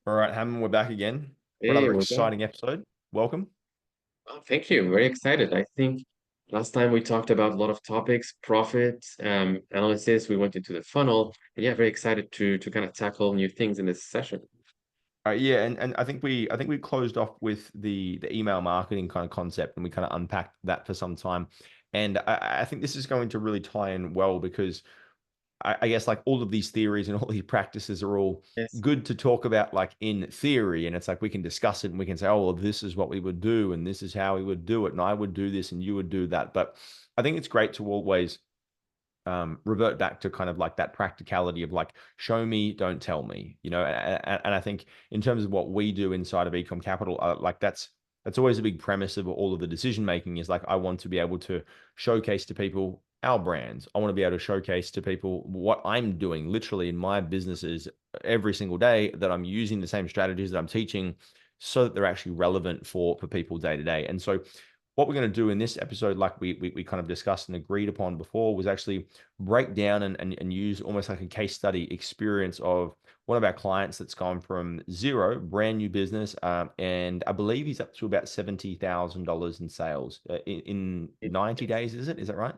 All right, Hammond, we're back again for Hey, another we're back. exciting episode. Welcome. Oh, thank you. Very excited. I think last time we talked about a lot of topics, profit, analysis. We went into the funnel. And yeah, very excited to kind of tackle new things in this session. Yeah, and I think we closed off with the email marketing kind of concept, and we kind of unpacked that for some time. And I think this is going to really tie in well because I guess like all of these theories and all these practices are all Yes. good to talk about like in theory, and it's like we can discuss it and we can say, oh well, this is what we would do, and this is how we would do it, and I would do this, and you would do that. But I think it's great to always revert back to kind of like that practicality of like show me, don't tell me, and I think in terms of what we do inside of Ecom Capital, like that's always a big premise of all of the decision making is like I want to be able to showcase to people our brands. I want to be able to showcase to people what I'm doing literally in my businesses every single day, that I'm using the same strategies that I'm teaching so that they're actually relevant for people day to day. And so what we're going to do in this episode, like we kind of discussed and agreed upon before, was actually break down and use almost like a case study experience of one of our clients that's gone from zero, brand new business, and I believe he's up to about $70,000 in sales in 90 days. Is it? Is that right?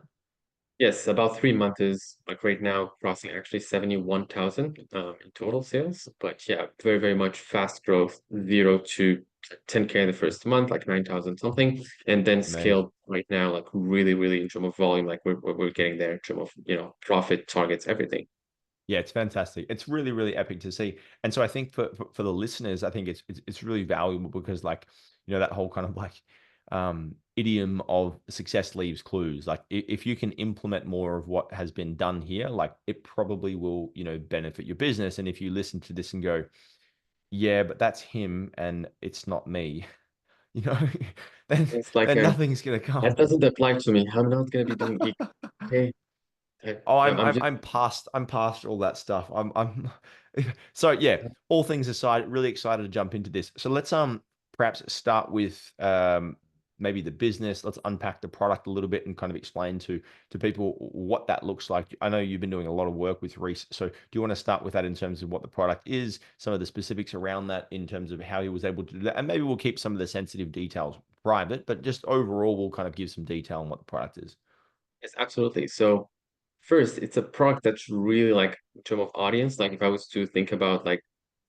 Yes, about 3 months is like right now crossing actually 71,000 in total sales. But yeah, very, very much fast growth, 0 to 10K in the first month, like 9,000 something, and then Amazing. scaled right now, like really, really in terms of volume, like we're getting there in terms of, profit targets, everything. Yeah, it's fantastic. It's really, really epic to see. And so I think for the listeners, I think it's really valuable because like, that whole kind of like idiom of success leaves clues. Like if you can implement more of what has been done here, like it probably will, benefit your business. And if you listen to this and go, yeah, but that's him and it's not me, you know, then It's like then nothing's gonna that come. doesn't apply to me. I'm not gonna be doing it. Okay, Oh, I'm just I'm past all that stuff. I'm so yeah, all things aside, really excited to jump into this. So let's perhaps start with maybe the business. Let's unpack the product a little bit and kind of explain to people what that looks like. I know you've been doing a lot of work with Reese. So do you want to start with that in terms of what the product is, some of the specifics around that in terms of how he was able to do that? And maybe we'll keep some of the sensitive details private, but just overall we'll kind of give some detail on what the product is. yes, absolutely. So first, it's a product that's really like in terms of audience. Like if I was to think about like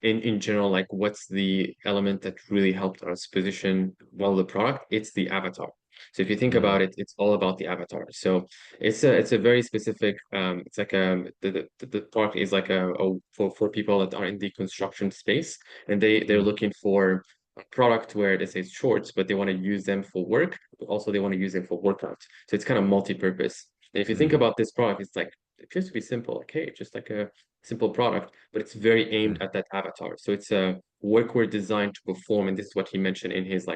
in general, like what's the element that really helped us position well the product? It's the avatar. So if you think Mm, about it, it's all about the avatar. So it's a very specific it's like the product is like a for people that are in the construction space, and they're mm, looking for a product where they say shorts, but they want to use them for work, but also they want to use them for workout. So it's kind of multi-purpose. And if you think mm, about this product, it's like it appears to be simple, like hey, just like a simple product, but it's very aimed mm, at that avatar. So it's a workwear designed to perform, and this is what he mentioned in his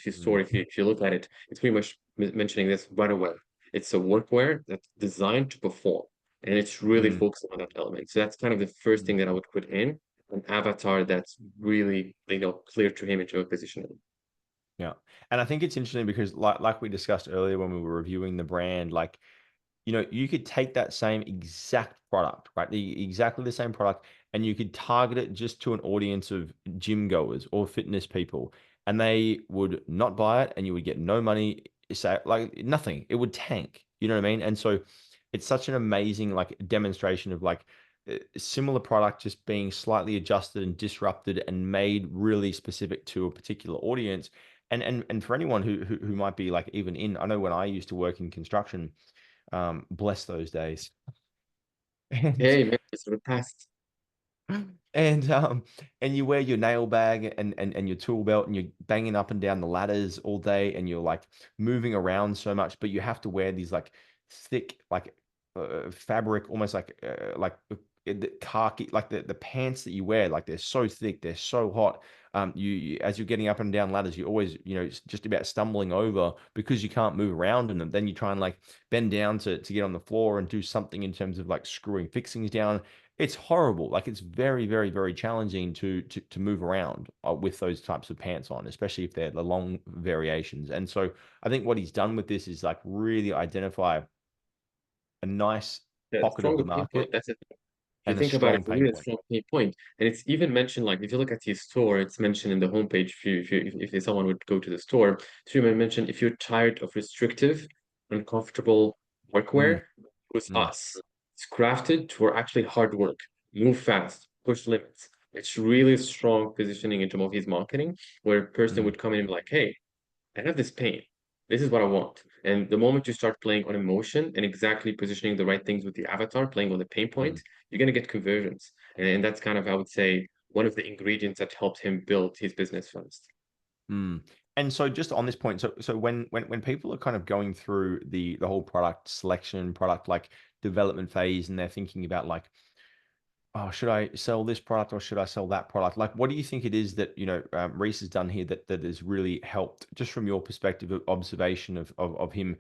story. mm. If you look at it, it's pretty much mentioning this right away. It's a workwear that's designed to perform, and it's really Mm, focused on that element. So that's kind of the first thing mm. that I would put in an avatar that's really clear to him into a positioning. Yeah. And I think it's interesting because like we discussed earlier when we were reviewing the brand, like, you could take that same exact product, right? Exactly the same product, and you could target it just to an audience of gym goers or fitness people, and they would not buy it, and you would get no money, say like nothing. It would tank. You know what I mean? And so it's such an amazing like demonstration of like similar product just being slightly adjusted and disrupted and made really specific to a particular audience. And for anyone who might be like even in, I know when I used to work in construction, bless those days. And Hey, man, it's the past. and um and you wear your nail bag and your tool belt and you're banging up and down the ladders all day and you're like moving around so much, but you have to wear these like thick like fabric, almost the khaki, like the pants that you wear, like they're so thick, they're so hot. As you're getting up and down ladders, you always, it's just about stumbling over because you can't move around in them. Then you try and like bend down to get on the floor and do something in terms of like screwing fixings down. It's horrible. Like it's very, very, very challenging to move around with those types of pants on, especially if they're the long variations. And so I think what he's done with this is like really identify a nice Yeah, pocket of the stronger pinpoint. market That's it. You And a think about it, strong pain really a point. strong pain point. And it's even mentioned, like if you look at his store, it's mentioned in the homepage. If someone would go to the store, it's even mentioned if you're tired of restrictive, uncomfortable Mm, workwear, with mm, us. It's crafted for actually hard work, move fast, push limits. It's really strong positioning in terms of his marketing, where a person mm, would come in and be like, hey, I have this pain. This is what I want. And the moment you start playing on emotion and exactly positioning the right things with the avatar, playing on the pain point, mm, you're going to get conversions. And that's kind of, I would say, one of the ingredients that helped him build his business first. mm. And so just on this point, so when people are kind of going through the whole product selection, product like development phase, and they're thinking about like, oh, should I sell this product or should I sell that product? Like, what do you think it is that, Reese has done here that has really helped, just from your perspective of observation of him?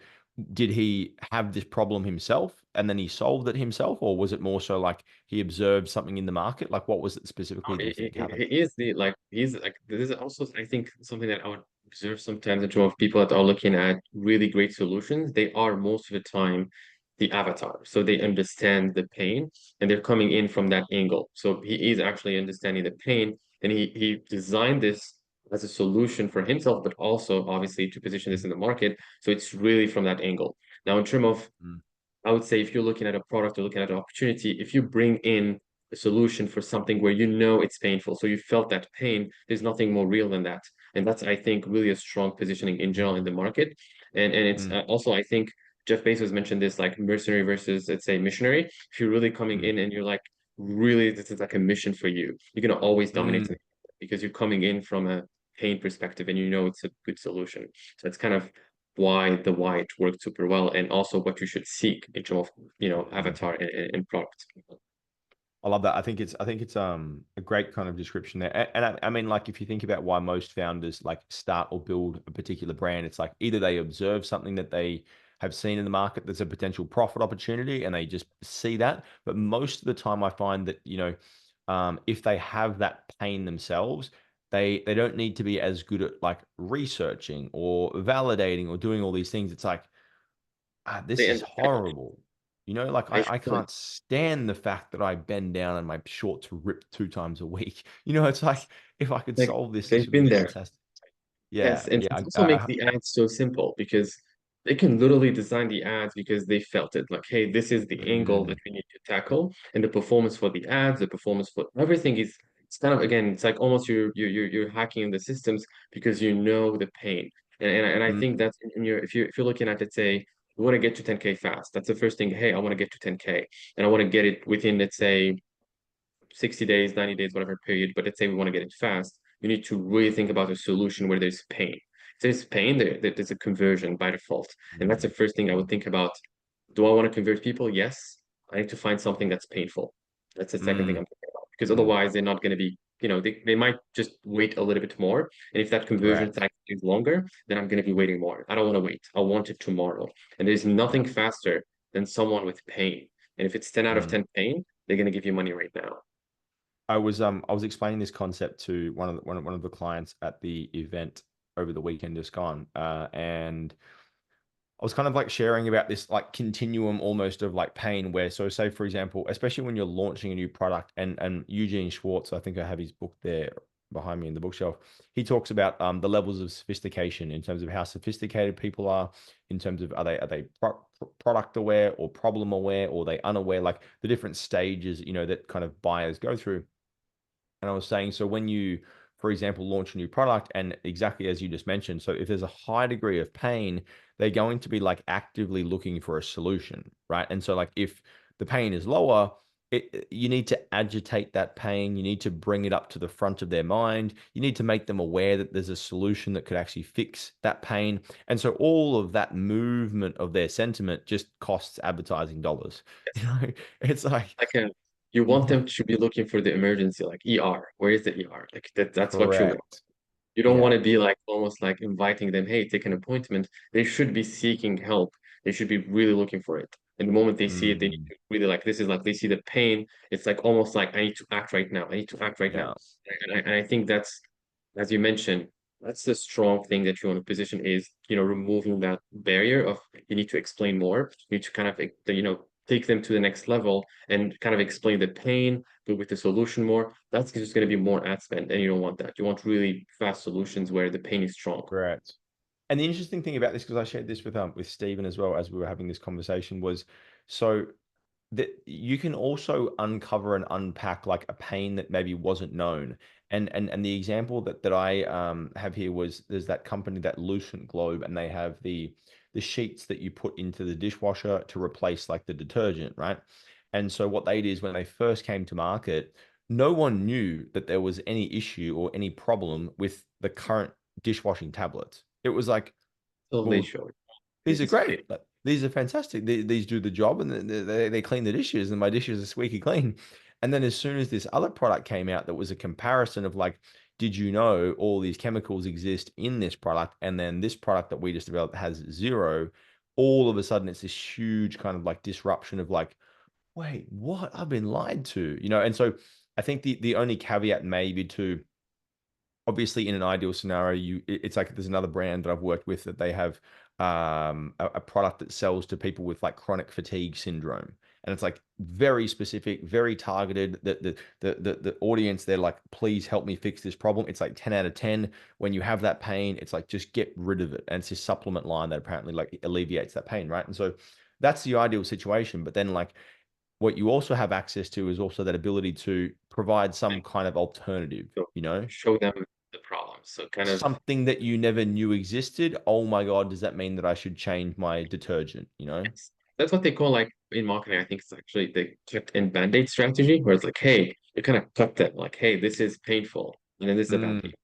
Did he have this problem himself and then he solved it himself, or was it more so like he observed something in the market? Like, what was it specifically do you think happened? He is the like he's like this is also I think something that I would observe sometimes in terms of people that are looking at really great solutions. They are most of the time the avatar, so they understand the pain and they're coming in from that angle. So he is actually understanding the pain, and he designed this as a solution for himself, but also obviously to position this in the market. So it's really from that angle. Now, in terms of Mm, I would say if you're looking at a product or looking at an opportunity, if you bring in a solution for something where you know it's painful, so you felt that pain, there's nothing more real than that. And that's, I think, really a strong positioning in general in the market. And it's mm, also, I think, Jeff Bezos mentioned this like mercenary versus, let's say, missionary. If you're really coming mm, in and you're like, really, this is like a mission for you, you're going to always dominate mm. because you're coming in from a pain perspective and you know it's a good solution. So it's kind of why it worked super well, and also what you should seek in terms of avatar and product. I love that. I think it's a great kind of description there. And I mean, like if you think about why most founders like start or build a particular brand, it's like either they observe something that they have seen in the market that's a potential profit opportunity and they just see that. But most of the time I find that, if they have that pain themselves, they don't need to be as good at like researching or validating or doing all these things. It's like, They this is understand. horrible. Like I I feel it. can't stand the fact that I bend down and my shorts rip 2 times a week. It's like if I could Like solve this, this they've would be been there. fantastic. Yeah, Yes, and yeah. it also makes the ads so simple because they can literally design the ads because they felt it. Like, hey, this is the angle that Mm, we need to tackle, and the performance for the ads, the performance for everything is. It's kind of again, it's like almost you're hacking the systems because you know the pain, and I think mm, that's in your if you're looking at let's say you want to get to 10K fast. That's the first thing. Hey, I want to get to 10K, and I want to get it within let's say 60 days, 90 days, whatever period, but let's say we want to get it fast, you need to really think about a solution where there's pain. If there's pain, there's a conversion by default. And that's the mm, first thing I would mm, think about. Do I want to convert people? Yes. I need to find something that's painful. That's the second thing mm, I'm thinking about. Because mm. otherwise they're not going to be, they might just wait a little bit more. And if that conversion Correct. cycle is longer, then I'm going to be waiting more. I don't want to wait. I want it tomorrow. And there's Yeah. nothing faster than someone with pain. And if it's 10 out of Mm. 10 pain, they're going to give you money right now. I was explaining this concept to one of the clients at the event over the weekend just gone, and I was kind of like sharing about this like continuum almost of like pain where so say for example, especially when you're launching a new product and Eugene Schwartz, I think I have his book there behind me in the bookshelf. He talks about the levels of sophistication in terms of how sophisticated people are, in terms of are they product aware or problem aware or they unaware, like the different stages, that kind of buyers go through. And I was saying, so when you, for example, launch a new product, and exactly as you just mentioned, so if there's a high degree of pain, they're going to be like actively looking for a solution, right? And so, like, if the pain is lower, you need to agitate that pain. You need to bring it up to the front of their mind. You need to make them aware that there's a solution that could actually fix that pain. And so, all of that movement of their sentiment just costs advertising dollars. You know, it's like, Like you want them to be looking for the emergency, like ER. Where is the ER? Like that's what you want. correct. You don't Yeah. want to be like almost like inviting them, hey, take an appointment. They should be seeking help. They should be really looking for it. And the moment they see it, they need Mm, to really like this is like they see the pain. It's like almost like I need to act right now. I need to act right now. yeah. And I think that's as you mentioned, that's the strong thing that you want to position is, removing that barrier of you need to explain more. You need to kind of, take them to the next level and kind of explain the pain, but with the solution more, that's just going to be more ad spend. And you don't want that. You want really fast solutions where the pain is strong. Correct. And the interesting thing about this, because I shared this with Stephen as well as we were having this conversation, was so that you can also uncover and unpack like a pain that maybe wasn't known. And the example that I have here was there's that company, that Lucent Globe, and they have the sheets that you put into the dishwasher to replace like the detergent, right? And so what they did is when they first came to market, no one knew that there was any issue or any problem with the current dishwashing tablets. It was like, So they well, showed these this are is great. pain. Like, these are fantastic. These do the job, and they clean the dishes, and my dishes are squeaky clean. And then as soon as this other product came out that was a comparison of like, did you know all these chemicals exist in this product? And then this product that we just developed has zero. All of a sudden, it's this huge kind of like disruption of like, wait, what? I've been lied to, you know? And so I think the only caveat maybe to, obviously in an ideal scenario, it's like there's another brand that I've worked with that they have a product that sells to people with like chronic fatigue syndrome, and it's like very specific, very targeted. The audience, they're like, please help me fix this problem. It's like 10 out of 10. When you have that pain, it's like just get rid of it, and it's this supplement line that apparently like alleviates that pain, right? And so that's the ideal situation. But then like what you also have access to is also that ability to provide some kind of alternative, So you know, show them the problem. So kind of something that you never knew existed. Oh my God, does that mean that I should change my detergent? You know? that's what they call like in marketing. I think it's actually the cut and band-aid strategy, where it's like, hey, you kind of cut them, like, hey, this is painful, and then this is a Mm, band-aid.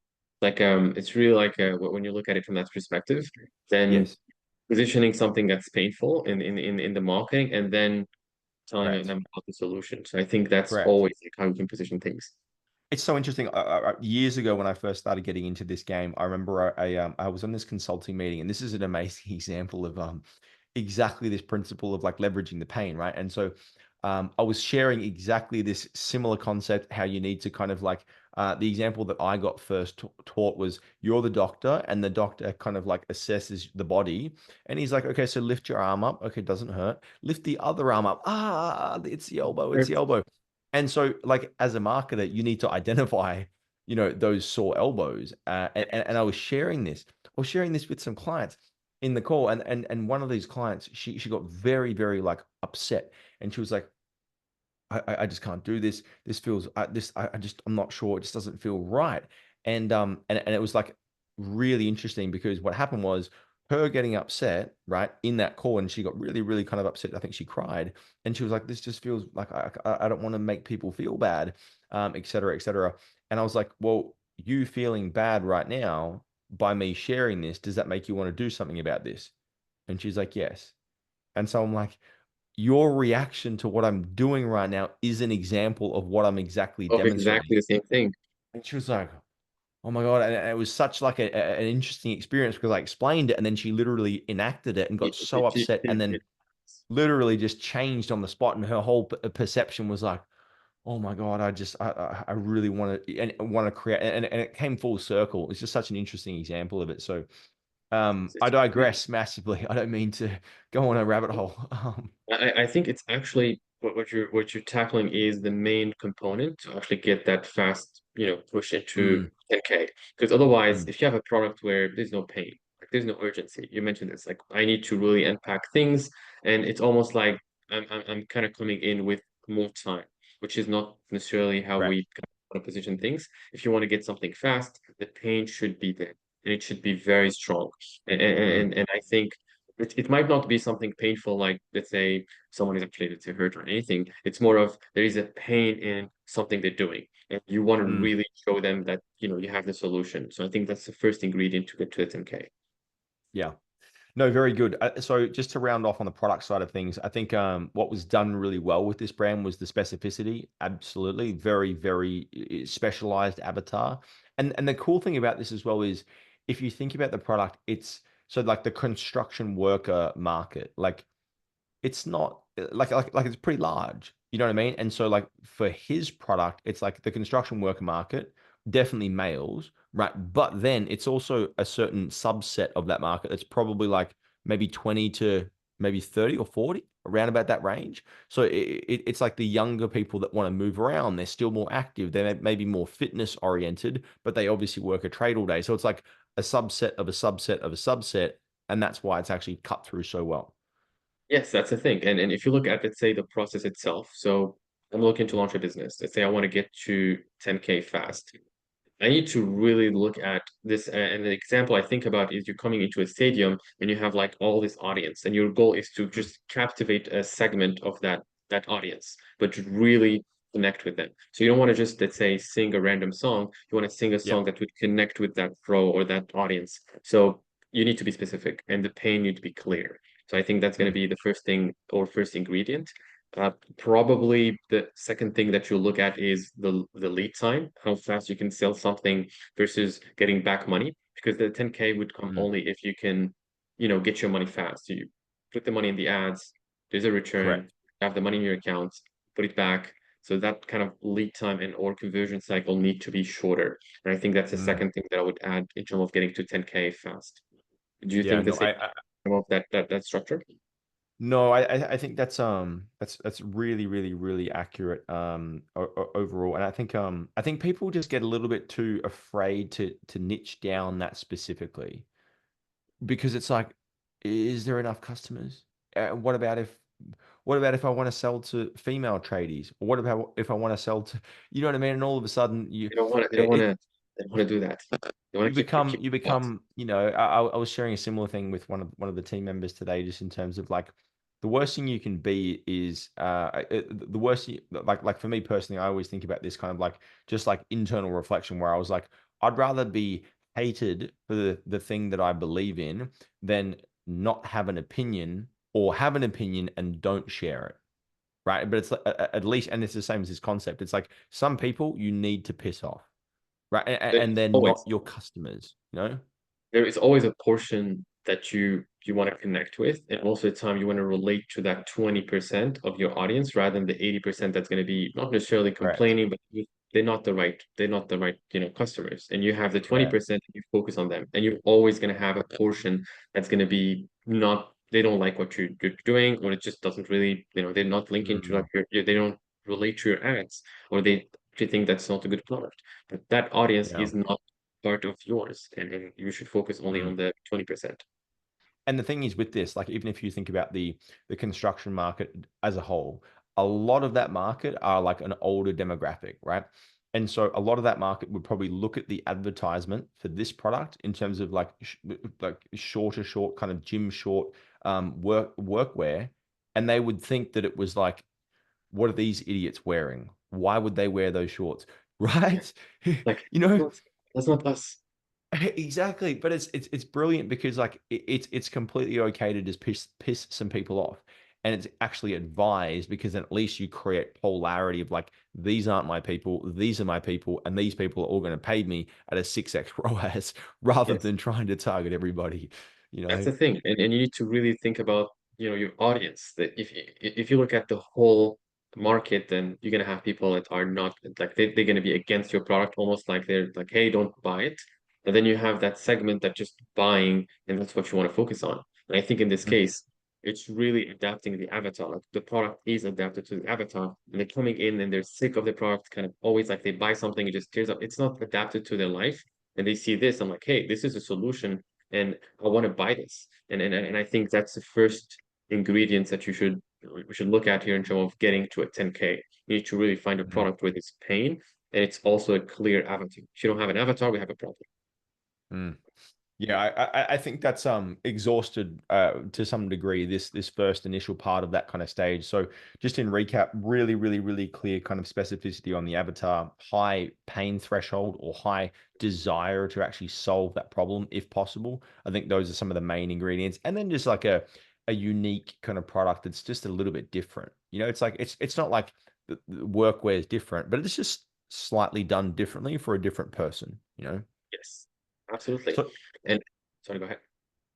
Like it's really like when you look at it from that perspective, then yes, positioning something that's painful in the marketing and then telling them correct, about the solution. So I think that's correct. always like how you can position things. It's so interesting. Years ago, when I first started getting into this game, I remember I was on this consulting meeting, and this is an amazing example of exactly this principle of like leveraging the pain, right? And so I was sharing exactly this similar concept, how you need to kind of like the example that I got first taught was you're the doctor, and the doctor kind of like assesses the body, and he's like, okay, so lift your arm up, okay, doesn't hurt. Lift the other arm up, it's the elbow, it's the Perfect. elbow. And so, like as a marketer, you need to identify, you know, those sore elbows. And I was sharing this. I was sharing this with some clients in the call, and one of these clients, she got very very like upset, and she was like, I just can't do this. This feels I just I'm not sure. It just doesn't feel right. And it was like really interesting because what happened was her getting upset, right, in that call, and she got really, really kind of upset. I think she cried, and she was like, "This just feels like I don't want to make people feel bad, et cetera, et cetera." And I was like, "Well, you feeling bad right now by me sharing this, does that make you want to do something about this?" And she's like, "Yes." And so I'm like, your reaction to what I'm doing right now is an example of what I'm exactly Of exactly demonstrating. the same thing. And she was like, oh my God. And it was such like an interesting experience because I explained it and then she literally enacted it and got so upset and then literally just changed on the spot. And her whole perception was like, oh my God, I really want to and want to create and it came full circle. It's just such an interesting example of it. So I It's really digress massively. I don't mean to go on a rabbit hole. I think it's actually what you're tackling is the main component to actually get that fast, push into Mm, 10K. Because otherwise, mm, if you have a product where there's no pain, like there's no urgency, you mentioned this, like I need to really unpack things, and it's almost like I'm kind of coming in with more time, which is not necessarily how correct. we kind of want to position things. If you want to get something fast, the pain should be there, and it should be very strong. Mm, And I think it might not be something painful, like let's say someone is actually let's say hurt or anything. It's more of there is a pain in something they're doing, and you want to mm. really show them that you have the solution. So I think that's the first ingredient to get to the 10K. Yeah. No, very good. So just to round off on the product side of things, I think what was done really well with this brand was the specificity. Absolutely, very, very specialized avatar. And the cool thing about this as well is, if you think about the product, it's so like the construction worker market. Like it's not like it's pretty large. You know what I mean? And so like for his product, it's like the construction worker market, definitely males, right? But then it's also a certain subset of that market that's probably like maybe 20 to maybe 30 or 40. around about that range. So it's like the younger people that want to move around. They're still more active. They're maybe more fitness oriented, but they obviously work a trade all day. So it's like a subset of a subset of a subset, and that's why it's actually cut through so well. Yes, that's the thing. And if you look at, let's say, the process itself, so I'm looking to launch a business. Let's say I want to get to 10K fast. I need to really look at this. And the example I think about is you're coming into a stadium and you have like all this audience, and your goal is to Mm. just captivate a segment of that audience, but to really connect with them. So you don't want to just, let's say, sing a random song. You want to sing a Yep. song that would connect with that pro or that audience. So you need to be specific, and the pain need to be clear. So I think that's going to Mm. be the first thing or first ingredient. Probably the second thing that you look at is the lead time, how fast you can sell something versus getting back money. Because the 10K would come Mm. only if you can, get your money fast. You put the money in the ads, there's a return, Correct. have the money in your account, put it back. So that kind of lead time and or conversion cycle need to be shorter. And I think that's the Mm. second thing that I would add in terms of getting to 10K fast. Do you Yeah. think the No, same of that structure? no, I think that's really really accurate overall, and I think people just get a little bit too afraid to niche down that specifically because it's like, is there enough customers? What about if I want to sell to female tradies? Or what about if I want to sell to, you know what I mean? And all of a sudden They don't want to. They don't want it, to. They don't want to do that. They want to keep you that. become, I was sharing a similar thing with one of the team members today, just in terms of like the worst thing you can be is the worst like for me personally, I always think about this kind of like just like internal reflection where I was like, I'd rather be hated for the thing that I believe in than not have an opinion or have an opinion and don't share it. Right. But it's at least, and it's the same as this concept. It's like some people you need to piss off, right? And There's they're not always your customers, you know? there is always a portion that you want to connect with, and most of the time you want to relate to that 20% of your audience rather than the 80% that's going to be not necessarily Correct. complaining, but they're not the right customers. And you have the Yeah. 20% you focus on them, and you're always going to have a portion that's going to be not they don't like what you're doing, or it just doesn't really, they're not linking to like Mm, they don't relate to your ads, or they think that's not a good product. But that audience yeah. is not part of yours, and you should focus only Mm. on the 20%. And the thing is with this, like even if you think about the construction market as a whole, a lot of that market are like an older demographic, right? And so a lot of that market would probably look at the advertisement for this product in terms of like like short kind of gym short workwear, and they would think that it was like, what are these idiots wearing? Why would they wear those shorts? Yeah, Right? like You know, that's not us. exactly, but it's brilliant because like it's completely okay to just piss some people off, and it's actually advised because then at least you create polarity of like, these aren't my people, these are my people, and these people are all going to pay me at a 6x ROAS rather Yes. than trying to target everybody, you That's know? the thing, and you need to really think about your audience. That if you look at the whole market, then you're gonna have people that are not like they're gonna be against your product, almost like they're like, hey, don't buy it. And then you have that segment that just buying, and that's what you want to focus on. And I think in this Mm. case, it's really adapting the avatar. Like the product is adapted to the avatar, and they're coming in and they're sick of the product, kind of always like they buy something, it just tears up. It's not adapted to their life, and they see this. I'm like, hey, this is a solution and I want to buy this. And I think that's the first ingredients that we should look at here in terms of getting to a 10K. You need to really find a Mm. product with its pain and it's also a clear avatar. If you don't have an avatar, we have a problem. Mm. Yeah, I think that's exhausted to some degree this first initial part of that kind of stage. So just in recap, really clear kind of specificity on the avatar, high pain threshold or high desire to actually solve that problem if possible. I think those are some of the main ingredients, and then just like a unique kind of product that's just a little bit different. You know, it's like it's not like the workwear is different, but it's just slightly done differently for a different person. You know, Yes, absolutely. so. And sorry, go ahead.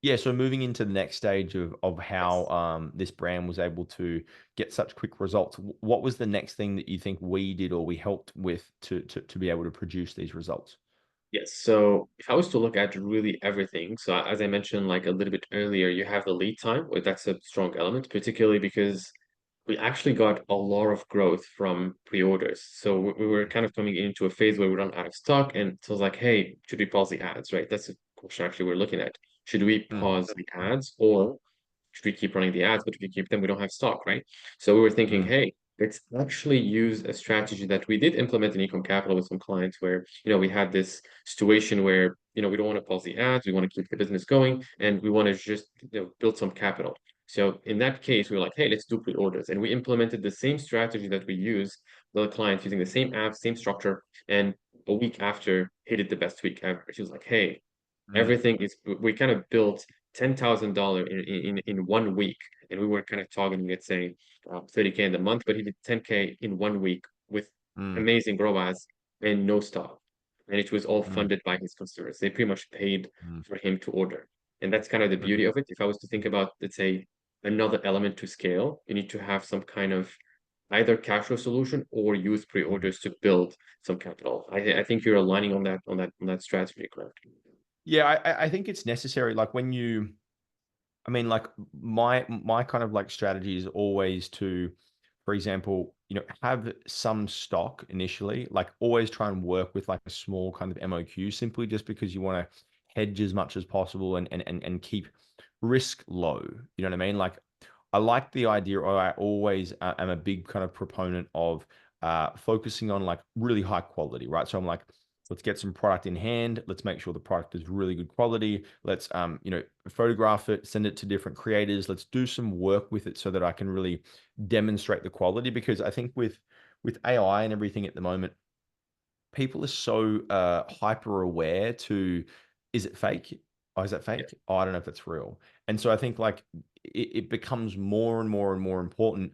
Yeah, so moving into the next stage of how Yes. this brand was able to get such quick results, what was the next thing that you think we did or we helped with to be able to produce these results? Yes. So if I was to look at really everything, so as I mentioned like a little bit earlier, you have the lead time, where that's a strong element, particularly because we actually got a lot of growth from pre-orders. So we were kind of coming into a phase where we run out of stock, and so it's like, hey, should we pause the ads, right? That's a question actually we're looking at. Should we Mm, pause the ads, or should we keep running the ads? But if we keep them, we don't have stock, right? So we were thinking, mm, hey, let's actually use a strategy that we did implement in Ecom Capital with some clients where, we had this situation where, we don't want to pause the ads, we want to keep the business going, and we want to just, build some capital. So in that case, we were like, hey, let's do pre-orders. And we implemented the same strategy that we use with the clients using the same app, same structure. And a week after, he did the best week ever. She was like, hey, mm, everything is, we kind of built $10,000 in 1 week. And we were kind of targeting, let's say, 30K in the month, but he did 10K in 1 week with mm, amazing ROAS and no stock. And it was all mm, funded by his customers. They pretty much paid mm, for him to order. And that's kind of the beauty mm, of it. If I was to think about, let's say, another element to scale, you need to have some kind of either cash flow solution or use mm. pre-orders to build some capital. I think you're aligning on that strategy, correct? Yeah, I think it's necessary. Like when you, I mean, like my kind of like strategy is always to, for example, have some stock initially. Like always try and work with like a small kind of MOQ, simply just because you want to hedge as much as possible and keep risk low. You know what I mean? Like I like the idea, or I always am a big kind of proponent of focusing on like really high quality, right? So I'm like, let's get some product in hand. Let's make sure the product is really good quality. Let's photograph it, send it to different creators. Let's do some work with it so that I can really demonstrate the quality. Because I think with AI and everything at the moment, people are so hyper aware to, is it fake? Oh, is that Yeah. fake? Oh, I don't know if it's real. And so I think like it becomes more and more and more important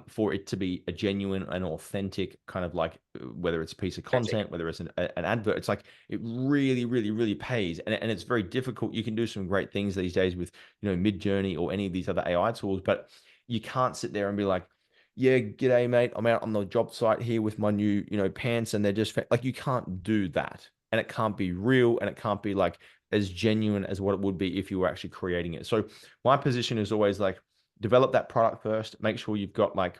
for it to be a genuine and authentic kind of like whether it's a piece of Authentic. content, whether it's an advert. It's like it really, really, really pays, and it's very difficult. You can do some great things these days with Mid Journey or any of these other AI tools, but you can't sit there and be like, yeah, g'day, mate. I'm out on the job site here with my new, pants, and they're just like, you can't do that. And it can't be real, and it can't be like as genuine as what it would be if you were actually creating it. So my position is always like develop that product first, make sure you've got like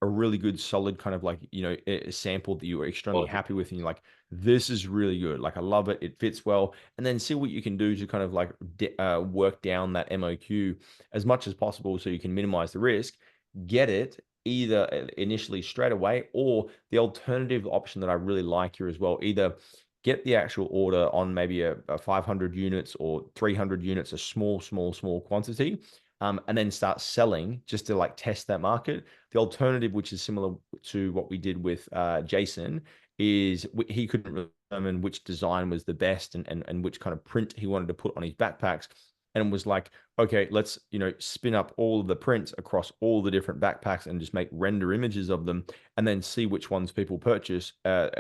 a really good solid kind of like a sample that you are extremely Quality. happy with, and you're like, this is really good, like I love it, it fits well, and then see what you can do to kind of like work down that MOQ as much as possible so you can minimize the risk. Get it either initially straight away, or the alternative option that I really like here as well, either get the actual order on maybe a 500 units or 300 units, a small quantity, and then start selling just to like test that market. The alternative, which is similar to what we did with Jason, is he couldn't really determine which design was the best, and which kind of print he wanted to put on his backpacks, and was like, okay, let's spin up all of the prints across all the different backpacks and just make render images of them, and then see which ones people purchase,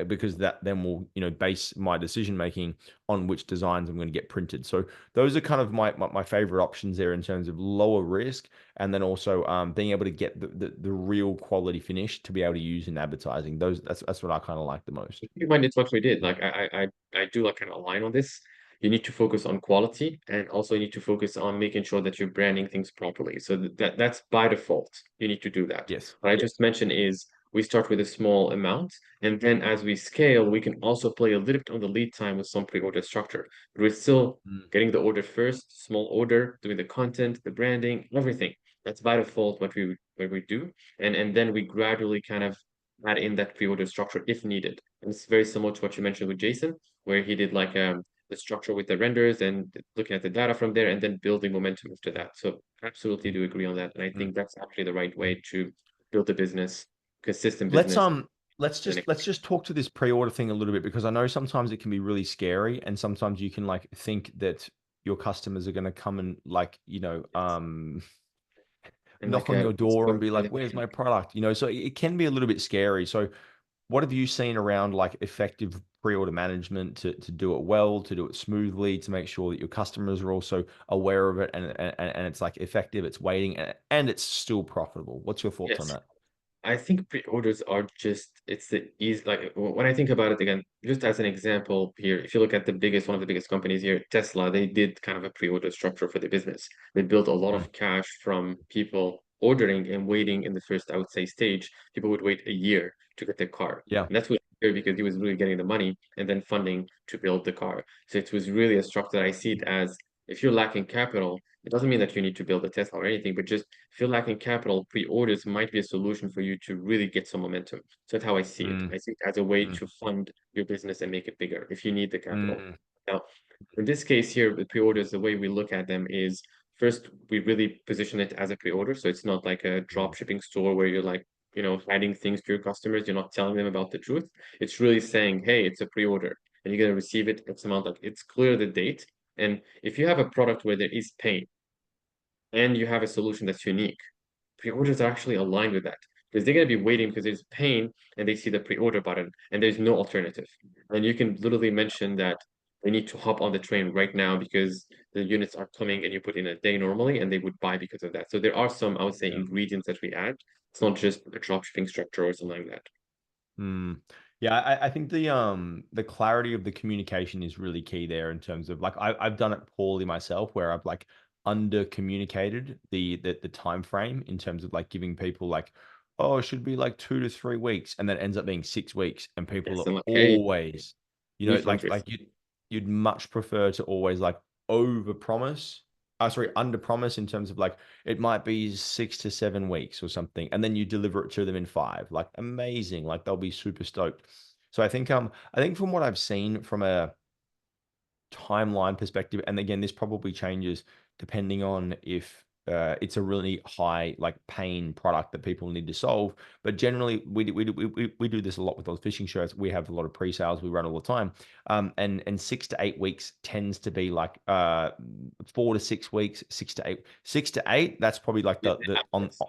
because that then will base my decision making on which designs I'm going to get printed. So those are kind of my favorite options there in terms of lower risk, and then also being able to get the real quality finish to be able to use in advertising. That's what I kind of like the most. Keep in mind, it's what we did. Like I do like kind of align on this. You need to focus on quality, and also you need to focus on making sure that you're branding things properly. So that's by default. You need to do that. Yes. What I just mentioned is we start with a small amount, and then as we scale, we can also play a little bit on the lead time with some pre-order structure. But we're still Mm, getting the order first, small order, doing the content, the branding, everything. That's by default what we do, and then we gradually kind of add in that pre-order structure if needed. And it's very similar to what you mentioned with Jason, where he did like the structure with the renders and looking at the data from there and then building momentum after that. So absolutely do agree on that. And I mm. think that's actually the right way to build a business, consistent Let's business. um let's The just next let's just talk to this pre-order thing a little bit, because I know sometimes it can be really scary, and sometimes you can like think that your customers are going to come and like and knock like on your door and be like, where's yeah. my product? So it can be a little bit scary. So what have you seen around like effective pre-order management to do it well, to do it smoothly, to make sure that your customers are also aware of it, and it's like effective, it's waiting, and it's still profitable? What's your thoughts on Yes. that? I think pre-orders are just, it's the easy, like when I think about it again, just as an example here, if you look at one of the biggest companies here, Tesla, they did kind of a pre-order structure for the business. They built a lot Mm, of cash from people ordering and waiting in the first, I would say, stage. People would wait a year to get their car. yeah. And that's what because he was really getting the money and then funding to build the car. So it was really a structure that I see it as, if you're lacking capital, it doesn't mean that you need to build a Tesla or anything, but just if you're lacking capital, pre-orders might be a solution for you to really get some momentum. So that's how I see it. Mm, I see it as a way mm, to fund your business and make it bigger if you need the capital. mm, Now, in this case here, with pre-orders, the way we look at them is first, we really position it as a pre-order. So it's not like a drop mm, shipping store where you're like, hiding things to your customers. You're not telling them about the truth. It's really saying, hey, it's a pre-order and you're going to receive it X amount. Like it's clear the date. And if you have a product where there is pain, and you have a solution that's unique, pre-orders are actually aligned with that because they're going to be waiting because there's pain and they see the pre-order button and there's no alternative. And you can literally mention that they need to hop on the train right now because the units are coming and you put in a day normally and they would buy because of that. So there are some, I would say, yeah. ingredients that we add. It's not just a dropshipping structure or something like that. Mm. Yeah, I think the clarity of the communication is really key there in terms of like I've done it poorly myself where I've like under communicated the time frame in terms of like giving people like, oh, it should be like 2 to 3 weeks, and then it ends up being 6 weeks, and people Yes, are I'm like, hey, always, refund like risk. you'd much prefer to always like over promise. Sorry, under promise in terms of like it might be 6 to 7 weeks or something, and then you deliver it to them in 5. Like amazing, like they'll be super stoked. So I think from what I've seen from a timeline perspective, and again, this probably changes depending on if it's a really high like pain product that people need to solve. But generally, we do this a lot with those fishing shirts. We have a lot of pre-sales we run all the time, and 6 to 8 weeks tends to be like 4 to 6 weeks, 6 to 8, 6 to 8. That's probably like Yeah, the on yes.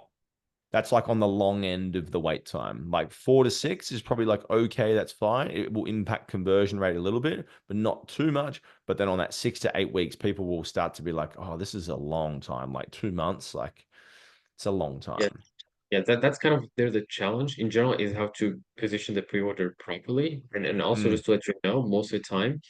that's like on the long end of the wait time. Like 4 to 6 is probably like, okay, that's fine. It will impact conversion rate a little bit, but not too much. But then on that 6 to 8 weeks, people will start to be like, oh, this is a long time. Like 2 months, like it's a long Yeah, time. yeah, that's kind of there's a challenge in general is how to position the pre-order properly. And also Mm, just to let you know, most of the time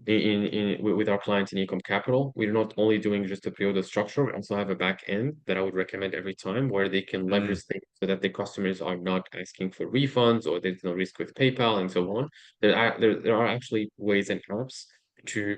with our clients in Ecom Capital, we're not only doing just a pre-order structure, we also have a back end that I would recommend every time where they can mm, leverage things so that the customers are not asking for refunds or there's no risk with PayPal and so on. There are actually ways and apps to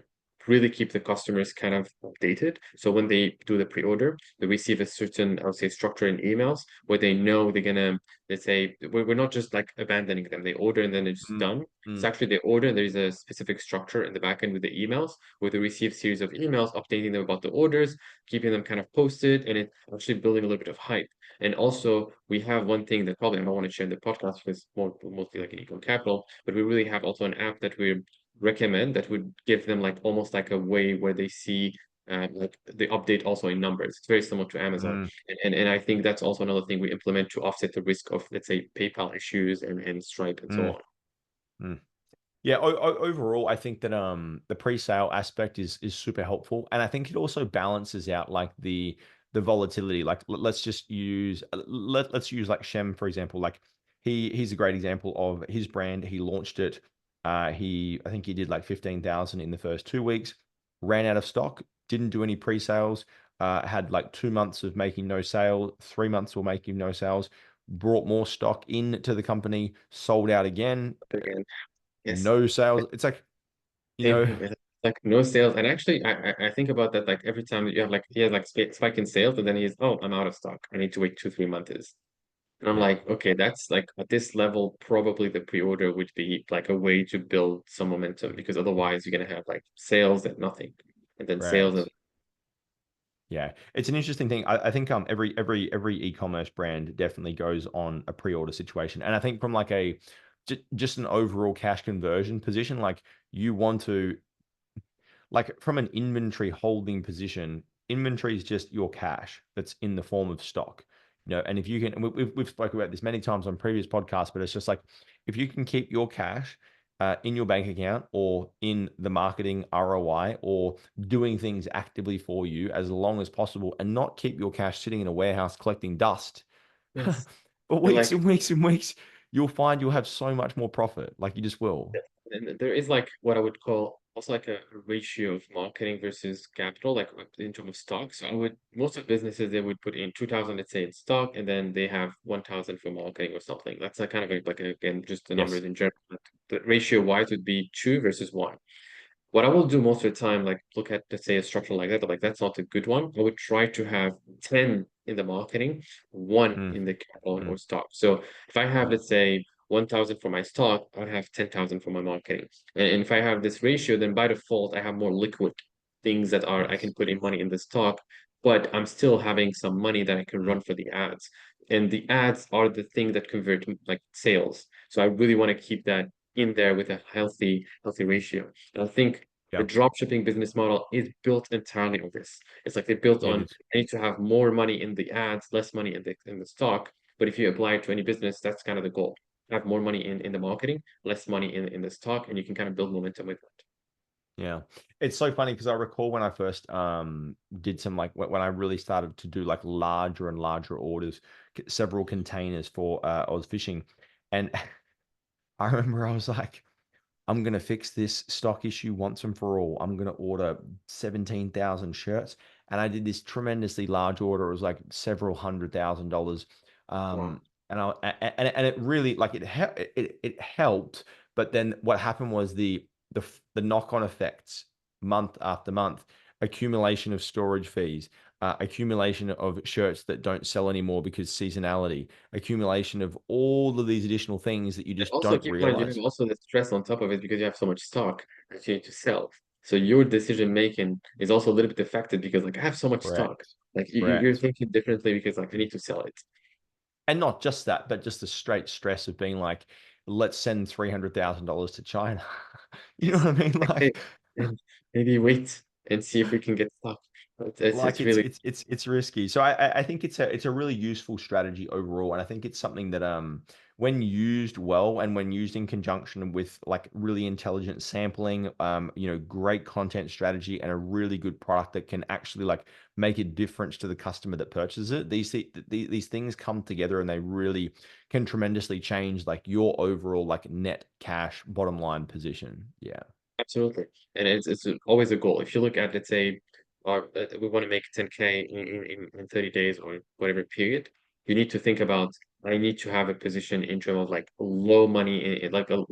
really keep the customers kind of updated. So when they do the pre-order, they receive a certain, I would say, structure in emails where they know they're gonna, let's say, we're not just like abandoning them. They order and then it's mm, done. It's mm, actually they order and there's a specific structure in the backend with the emails where they receive series of emails updating them about the orders, keeping them kind of posted, and it actually building a little bit of hype. And also we have one thing that probably I don't want to share in the podcast because it's mostly like an Ecom Capital, but we really have also an app that we recommend that would give them like almost like a way where they see like the update also in numbers. It's very similar to Amazon. mm, And I think that's also another thing we implement to offset the risk of, let's say, PayPal issues and Stripe and so mm, on. mm. Yeah, overall, I think that the pre-sale aspect is super helpful, and I think it also balances out like the volatility. Like let's just use let's use like Shem for example. Like he's a great example of his brand. He launched it. He I think he did like 15,000 in the first 2 weeks. Ran out of stock. Didn't do any pre-sales. Had like 2 months of making no sale. 3 months were making no sales. Brought more stock into the company. Sold out again. Again, yes, No sales. It's like, you same know, here. Man. Like no sales, and actually, I think about that like every time that you have like he has like spike in sales, and then he's I'm out of stock. I need to wait 2 3 months. And I'm yeah, like, okay, that's like at this level, probably the pre-order would be like a way to build some momentum because otherwise you're gonna have like sales and nothing, and then sales and correct. Yeah, it's an interesting thing. I think every e-commerce brand definitely goes on a pre-order situation, and I think from like a just an overall cash conversion position, like you want to like from an inventory holding position, inventory is just your cash that's in the form of stock. And if you can, and we've spoken about this many times on previous podcasts, but it's just like if you can keep your cash in your bank account or in the marketing ROI or doing things actively for you as long as possible and not keep your cash sitting in a warehouse collecting dust, yes. But And weeks like and weeks and weeks, you'll find you'll have so much more profit. Like you just will. and there is like what I would call also like a ratio of marketing versus capital, like in terms of stock. So I would most of businesses they would put in 2,000, let's say, in stock, and then they have 1,000 for marketing or something. That's a kind of like again just the numbers Yes. in general. But the ratio wise would be 2 versus 1. What I will do most of the time, like look at, let's say, a structure like that, but like that's not a good one. I would try to have 10 in the marketing, one Mm, in the capital mm, or stock. So if I have, mm, let's say, 1,000 for my stock, I have 10,000 for my marketing. And if I have this ratio, then by default, I have more liquid things that are I can yes. put in money in the stock, but I'm still having some money that I can Mm, run for the ads. And the ads are the thing that convert to like sales. So I really want to keep that in there with a healthy ratio. And I think the yeah, drop shipping business model is built entirely on this. It's like they built it on is. I need to have more money in the ads, less money in the stock. But if you apply it to any business, that's kind of the goal. Have more money in the marketing, less money in the stock, and you can kind of build momentum with that. Yeah. It's so funny because I recall when I first did some like when I really started to do like larger and larger orders, several containers for I was fishing, and I remember I was like, I'm gonna fix this stock issue once and for all. I'm gonna order 17,000 shirts, and I did this tremendously large order. It was like several $100,000, Wow. and and it really like it helped. But then what happened was the knock on effects month after month, accumulation of storage fees, accumulation of shirts that don't sell anymore because seasonality, accumulation of all of these additional things that you And just also don't keep in mind you have realize. also the stress on top of it because you have so much stock that you need to sell. So your decision making is also a little bit affected because like I have so much stock. Correct. Like you're Correct. thinking differently because like I need to sell it. And not just that, but just the straight stress of being like, let's send $300,000 to China. You know Yes. what I mean? Like, hey, Like, and maybe wait and see if we can get stock. It's it's really it's risky. So I think it's a really useful strategy overall, and I think it's something that when used well and when used in conjunction with like really intelligent sampling, great content strategy and a really good product that can actually like make a difference to the customer that purchases it. These things come together and they really can tremendously change like your overall like net cash bottom line position. Yeah. absolutely. And it's always a goal. If you look at, let's say, we want to make 10K in 30 days or whatever period, you need to think about, I need to have a position in terms of like low money, like a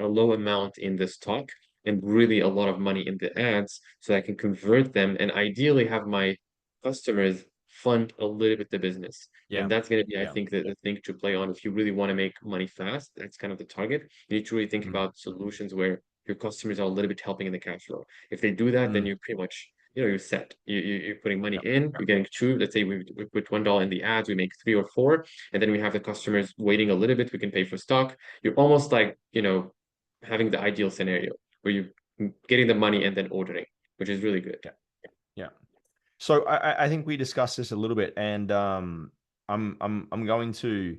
low amount in the stock and really a lot of money in the ads so I can convert them and ideally have my customers fund a little bit the business. Yeah. And that's going to be, I Yeah. think, the thing to play on if you really want to make money fast. That's kind of the target. You need to really think Mm, about solutions where your customers are a little bit helping in the cash flow. If they do that, then mm, you're pretty much, you're set. You're putting money yeah. in, you're getting two. Let's say we put $1 in the ads, we make 3 or 4, and then we have the customers waiting a little bit. We can pay for stock. You're almost like, having the ideal scenario where you're getting the money and then ordering, which is really good. Yeah. Yeah. So I think we discussed this a little bit, and I'm going to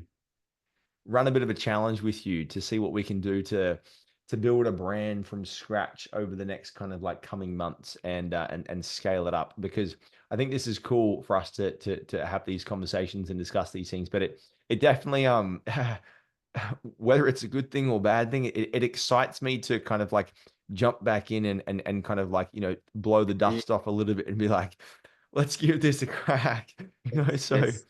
run a bit of a challenge with you to see what we can do to build a brand from scratch over the next kind of like coming months and scale it up, because I think this is cool for us to have these conversations and discuss these things. But it definitely whether it's a good thing or bad thing, it excites me to kind of like jump back in and kind of like blow the Be- dust off a little bit and be like, let's give this a crack. So Let's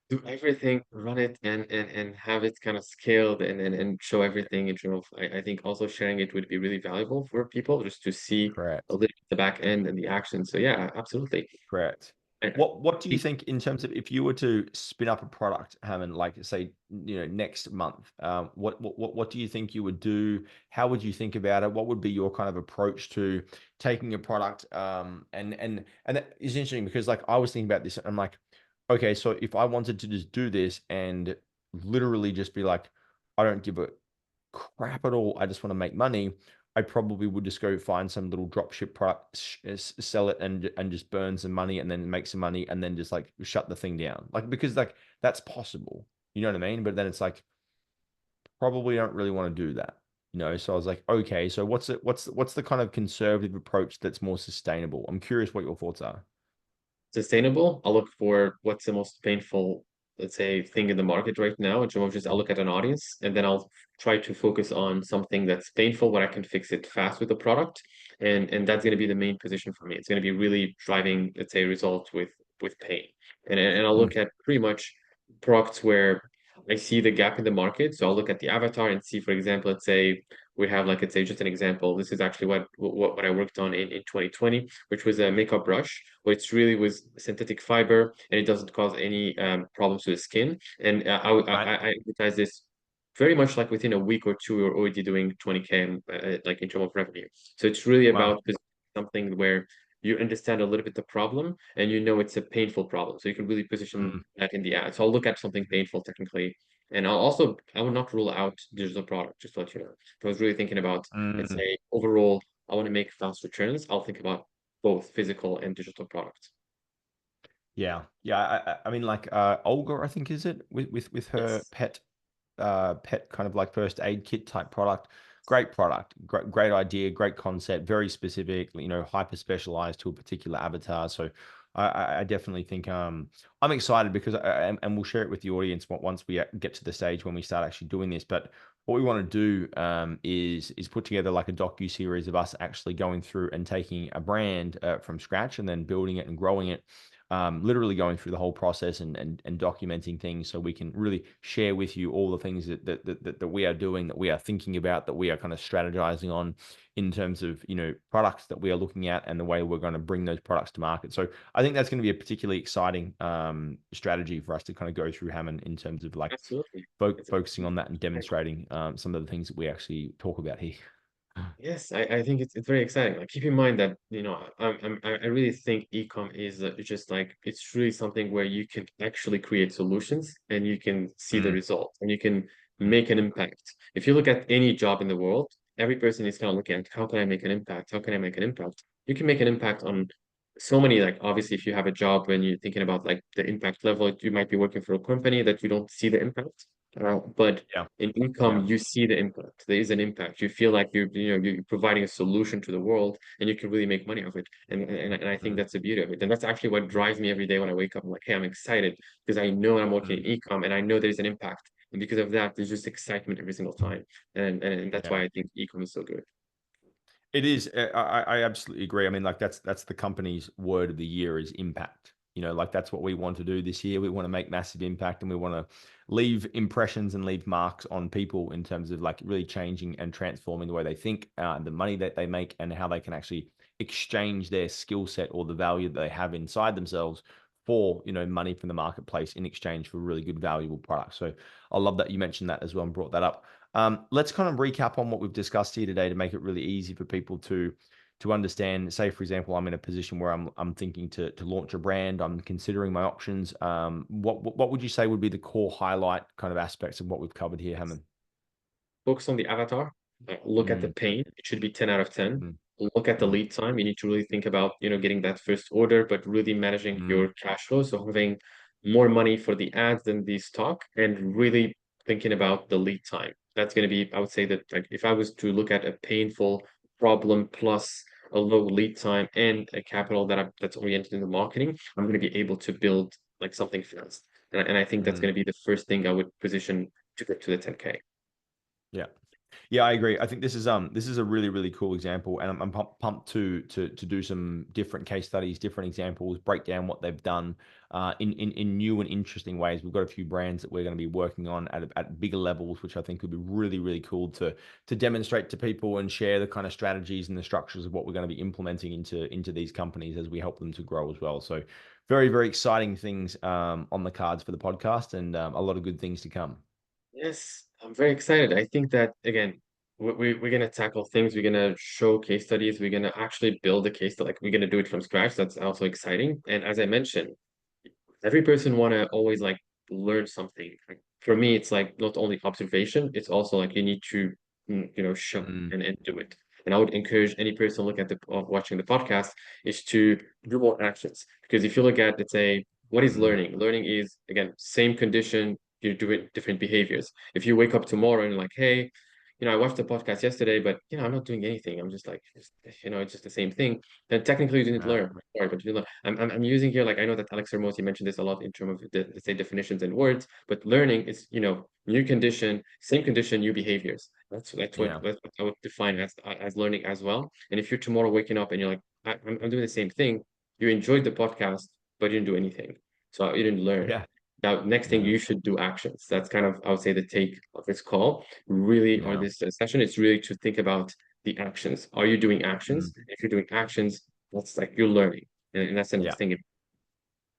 do everything, run it and have it kind of scaled and show everything in terms of I think also sharing it would be really valuable for people just to see a correct. little bit the back end and the action. So yeah, absolutely. Correct. I What do you think think in terms of if you were to spin up a product, Hammond, like say, next month, what do you think you would do? How would you think about it? What would be your kind of approach to taking a product? And that is interesting because like I was thinking about this, and I'm like, okay, so if I wanted to just do this and literally just be like, I don't give a crap at all. I just want to make money. I probably would just go find some little drop ship product, sell it, and just burn some money, and then make some money, and then just like shut the thing down. Like because like that's possible, you know what I mean? But then it's like probably don't really want to do that, So I was like, okay, so what's the kind of conservative approach that's more sustainable? I'm curious what your thoughts are. sustainable. I'll look for what's the most painful. let's say, thing in the market right now in terms of just I'll look at an audience and then I'll try to focus on something that's painful where I can fix it fast with the product. And that's going to be the main position for me. It's going to be really driving, let's say, results with pain. And I'll look Mm. at pretty much products where I see the gap in the market. So I'll look at the avatar and see, for example, let's say we have like, let's say just an example. This is actually what I worked on in 2020, which was a makeup brush, which really was synthetic fiber and it doesn't cause any problems to the skin. And Right. I advertise this very much like within a week or two, we're already doing 20K like in terms of revenue. So it's really Wow. about something where you understand a little bit the problem and you know it's a painful problem. So you can really position Mm. that in the ad. So I'll look at something painful technically. And I will not rule out digital product, just to let you know. If I was really thinking about, let's Mm. say, overall, I want to make fast returns, I'll think about both physical and digital products. Yeah. Yeah. I mean, like Olga, I think is it with her Yes. pet kind of like first aid kit type product, great idea, great concept, very specific, hyper specialized to a particular avatar. So I definitely think I'm excited because and we'll share it with the audience once we get to the stage when we start actually doing this. But what we want to do is put together like a docu series of us actually going through and taking a brand from scratch and then building it and growing it, literally going through the whole process and documenting things so we can really share with you all the things that we are doing, that we are thinking about, that we are kind of strategizing on in terms of products that we are looking at and the way we're going to bring those products to market. So I think that's going to be a particularly exciting strategy for us to kind of go through, Hammond, in terms of like Absolutely. It's focusing on that and demonstrating some of the things that we actually talk about here. Yes, I think it's very exciting. Like keep in mind that I really think ecom is it's just like it's really something where you can actually create solutions and you can see the Mm, result and you can mm, make an impact. If you look at any job in the world, every person is kind of looking at how can I make an impact? How can I make an impact? You can make an impact on so many, like obviously if you have a job when you're thinking about like the impact level, you might be working for a company that you don't see the impact. But yeah, in yeah, income, you see the impact. There is an impact. You feel like you're providing a solution to the world, and you can really make money off it. And I think mm, that's the beauty of it. And that's actually what drives me every day when I wake up. I'm like, hey, I'm excited because I know I'm working mm, in ecom, and I know there's an impact. And because of that, there's just excitement every single time. And that's yeah. why I think ecom is so good. It is. I absolutely agree. I mean, like that's the company's word of the year is impact. Like that's what we want to do this year. We want to make massive impact, and we want to leave impressions and leave marks on people in terms of like really changing and transforming the way they think, the money that they make, and how they can actually exchange their skill set or the value that they have inside themselves for money from the marketplace in exchange for really good valuable products. So I love that you mentioned that as well and brought that up. Let's kind of recap on what we've discussed here today to make it really easy for people to understand. Say, for example, I'm in a position where I'm thinking to launch a brand. I'm considering my options. What would you say would be the core highlight kind of aspects of what we've covered here, Hammond? Focus on the avatar. Look at the Mm, pain. It should be 10 out of 10. mm, Look at the mm, lead time. You need to really think about, getting that first order, but really managing mm, your cash flow. So having more money for the ads than the stock and really thinking about the lead time. That's going to be, I would say that like if I was to look at a painful problem plus a low lead time and a capital that's oriented into marketing, I'm going to be able to build like something fast. And I think that's mm. going to be the first thing I would position to get to the 10K. Yeah. Yeah, I agree. I think this is a really really cool example, and I'm pumped to do some different case studies, different examples, break down what they've done in new and interesting ways. We've got a few brands that we're going to be working on at bigger levels, which I think would be really really cool to demonstrate to people and share the kind of strategies and the structures of what we're going to be implementing into these companies as we help them to grow as well. So very very exciting things on the cards for the podcast, and a lot of good things to come. Yes, I'm very excited. I think that again, we're gonna tackle things. We're gonna show case studies. We're gonna actually build a case that like we're gonna do it from scratch. That's also exciting. And as I mentioned, every person wanna always like learn something. Like, for me, it's like not only observation, it's also like you need to show Mm, and do it. And I would encourage any person look at the of watching the podcast is to do more actions. Because if you look at, let's say, what is mm, learning? Learning is again same condition, you do it different behaviors. If you wake up tomorrow and like, hey, I watched the podcast yesterday, but I'm not doing anything. I'm just like, it's just the same thing. Then technically you didn't Yeah. learn. Sorry, but you didn't learn. I'm using here, like, I know that Alex Hermosi mentioned this a lot in terms of the, let's say, definitions and words, but learning is, new condition, same condition, new behaviors. Yeah. That's what I would define as learning as well. And if you're tomorrow waking up and you're like, I'm doing the same thing, you enjoyed the podcast, but you didn't do anything. So you didn't learn. Yeah. Now, next thing Yeah. you should do actions. That's kind of, I would say, the take of this call, really, or Yeah. this session. It's really to think about the actions. Are you doing actions? Mm. If you're doing actions, that's like you're learning, and that's the Yeah. next thing.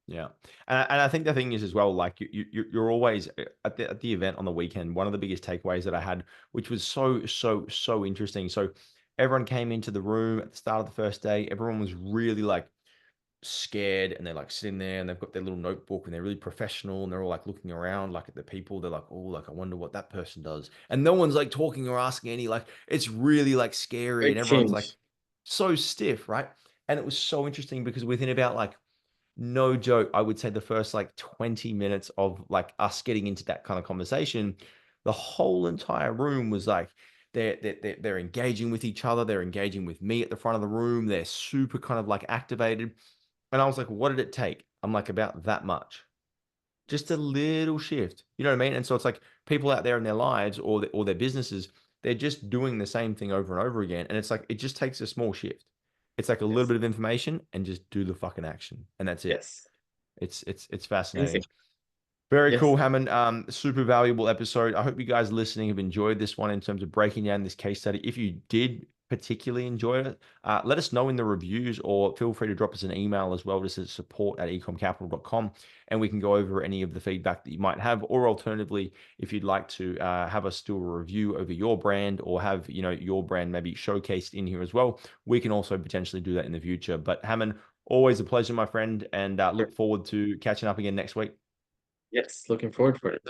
Yeah, and I think the thing is as well, like you're always at the event on the weekend. One of the biggest takeaways that I had, which was so interesting. So everyone came into the room at the start of the first day. Everyone was really like scared, and they're like sitting there, and they've got their little notebook, and they're really professional, and they're all like looking around, like at the people. They're like, oh, like I wonder what that person does, and no one's like talking or asking any. Like it's really like scary, and Great everyone's like change. so stiff, right? And it was so interesting because within about like no joke, I would say the first like 20 minutes of like us getting into that kind of conversation, the whole entire room was like they're engaging with each other, they're engaging with me at the front of the room, they're super kind of like activated. And I was like, what did it take? I'm like, about that much. Just a little shift. You know what I mean? And so it's like people out there in their lives or their businesses, they're just doing the same thing over and over again. And it's like it just takes a small shift. It's like a little Yes. bit of information and just do the fucking action. And that's it. Yes. It's Anything. fascinating. Very Yes. cool, Hammond. Super valuable episode. I hope you guys listening have enjoyed this one in terms of breaking down this case study. If you did particularly enjoy it, let us know in the reviews or feel free to drop us an email as well, just at support@ecomcapital.com, and we can go over any of the feedback that you might have. Or alternatively, if you'd like to have us do a review over your brand or have your brand maybe showcased in here as well, we can also potentially do that in the future. But Hammond, always a pleasure, my friend, and Sure. look forward to catching up again next week. Yes. Looking forward for it.